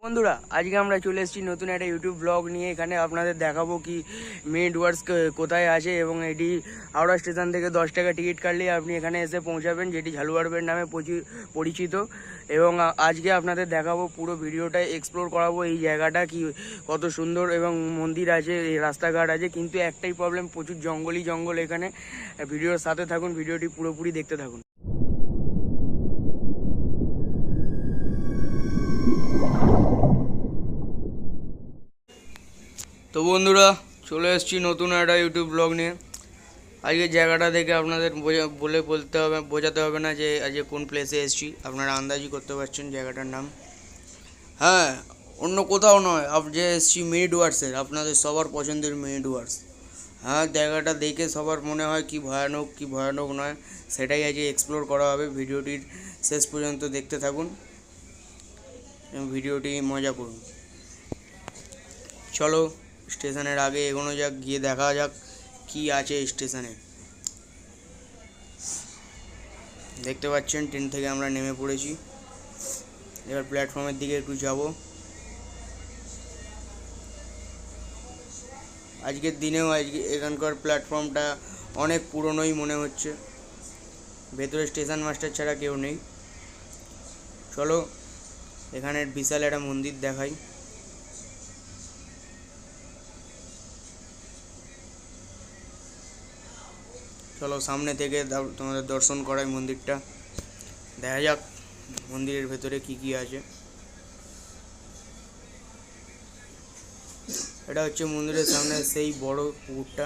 বন্ধুরা, আজকে আমরা চলে এসেছি নতুন একটা ইউটিউব ব্লগ নিয়ে। এখানে আপনাদের দেখাবো কি মেন ডুয়ার্স কোথায় আছে, এবং এটি হাওড়া স্টেশন থেকে 10 টাকা টিকিট কাটলেই আপনি এখানে এসে পৌঁছাবেন, যেটি ঝালুয়ারবের নামে পরিচিত। এবং আজকে আপনাদের দেখাবো, পুরো ভিডিওটা এক্সপ্লোর করাবো এই জায়গাটা কি কত সুন্দর, এবং মন্দির আছে, এই রাস্তাঘাট আছে, কিন্তু একটাই প্রবলেম, প্রচুর জঙ্গল এখানে। ভিডিওর সাথে থাকুন, ভিডিওটি পুরোপুরি দেখতে থাকুন। তো বন্ধুরা, চলে এসেছি নতুন একটা ইউটিউব ব্লগ নিয়ে। আজকে জায়গাটা দেখে আপনাদের বোঝাতে হবে না যে আজকে কোন প্লেসে এসেছি। আপনারা আন্দাজই করতে পারছেন জায়গাটার নাম। হ্যাঁ, অন্য কোথাও নয়, যে এসেছি মিনি ডুয়ার্সের, আপনাদের সবার পছন্দের মিনি ডুয়ার্স। হ্যাঁ, জায়গাটা দেখে সবার মনে হয় কি ভয়ানক নয়, সেটাই আজকে এক্সপ্লোর করা হবে। ভিডিওটির শেষ পর্যন্ত দেখতে থাকুন এবং ভিডিওটি মজা করুন। চলো স্টেশনের আগে এগোনো যাক, গিয়ে দেখা যাক কি আছে স্টেশনে। দেখতে পাচ্ছেন ট্রেন থেকে আমরা নেমে পড়েছি। এবার প্ল্যাটফর্মের দিকে একটু যাব। আজকের দিনেও এখানকার প্ল্যাটফর্মটা অনেক পুরনোই মনে হচ্ছে। ভেতরে স্টেশন মাস্টার ছাড়া কেউ নেই। চলো এখানের বিশাল একটা মন্দির দেখাই। চলো সামনে থেকে তোমাদের দর্শন করাই মন্দিরটা। দেখা যাক মন্দিরের ভেতরে কি কি আছে। এটা হচ্ছে মন্দিরের সামনে সেই বড় পুকুরটা,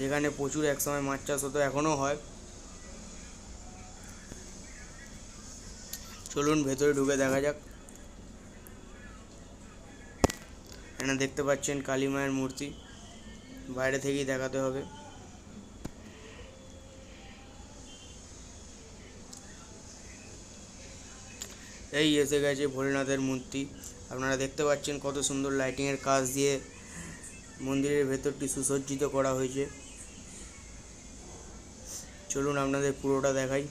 যেখানে প্রচুর একসময় মাছ চাষ হতো, এখনও হয়। চলুন ভেতরে ঢুকে দেখা যাক। এখানে দেখতে পাচ্ছেন কালী মায়ের মূর্তি, বাইরে থেকেই দেখাতে হবে। এই এসে গেছে ভোলেনাথের মূর্তি। আপনারা দেখতে পাচ্ছেন কত সুন্দর লাইটিংয়ের কাজ দিয়ে মন্দিরের ভেতরটি সুসজ্জিত করা হয়েছে। চলুন আপনাদের পুরোটা দেখাই।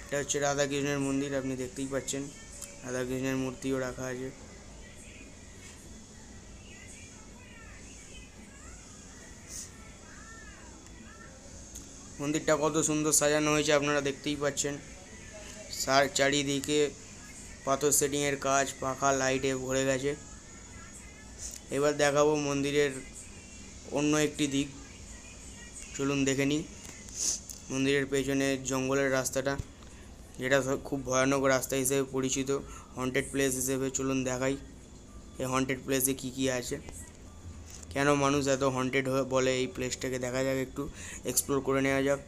এটা হচ্ছে রাধাকৃষ্ণের মন্দির, আপনি দেখতেই পাচ্ছেন রাধাকৃষ্ণের মূর্তিও রাখা আছে। মন্দিরটা কত সুন্দর সাজানো হয়েছে আপনারা দেখতেই পাচ্ছেন। চারিদিকে পাথর সেটিংয়ের কাজ, পাখা লাইটে ভরে গেছে। এবার দেখাবো মন্দিরের অন্য একটি দিক, চলুন দেখে নিই। মন্দিরের পেছনে জঙ্গলের রাস্তাটা, যেটা খুব ভয়ানক রাস্তা হিসেবে পরিচিত, হন্টেড প্লেস হিসেবে। চলুন দেখাই এই হন্টেড প্লেসে কি কি আছে, কেন মানুষ এত হন্টেড বলে এই প্লেসটাকে। দেখা যাক, একটু এক্সপ্লোর করে নেওয়া যাক।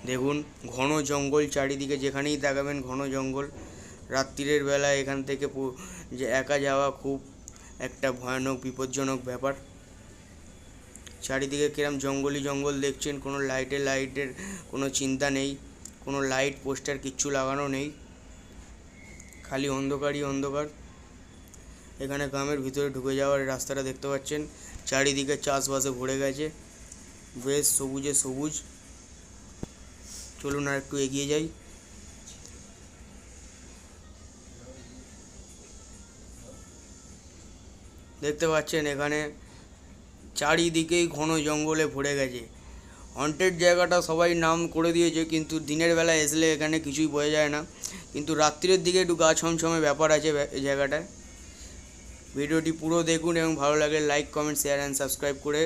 দেখুন ঘন জঙ্গল চারিদিকে, যেখানেই তাকাবেন ঘন জঙ্গল। রাত্রিরের বেলা এখান থেকে যে একা যাওয়া খুব একটা ভয়ানক বিপজ্জনক ব্যাপার। চারিদিকে কিরম জঙ্গল দেখছেন, কোনো লাইটের কোনো চিন্তা নেই, কোনো লাইট পোস্টার কিচ্ছু লাগানো নেই, খালি অন্ধকারই অন্ধকার। এখানে গ্রামের ভিতরে ঢুকে যাওয়ার রাস্তাটা দেখতে পাচ্ছেন, চারিদিকে চাষবাসে ভরে গেছে, বেশ সবুজে সবুজ। চলুন আর একটু এগিয়ে যাই। দেখতে পাচ্ছেন এখানে চারিদিকেই ঘন জঙ্গলে ভরে গেছে। হন্টেড জায়গাটা সবাই নাম করে দিয়েছে, কিন্তু দিনের বেলা আসলে এখানে কিছুই বোঝা যায় না, কিন্তু রাত্রির দিকে একটু গা ছমছমে ব্যাপার আছে জায়গাটায়। ভিডিওটি পুরো দেখুন এবং ভালো লাগে like, comment, share and subscribe করে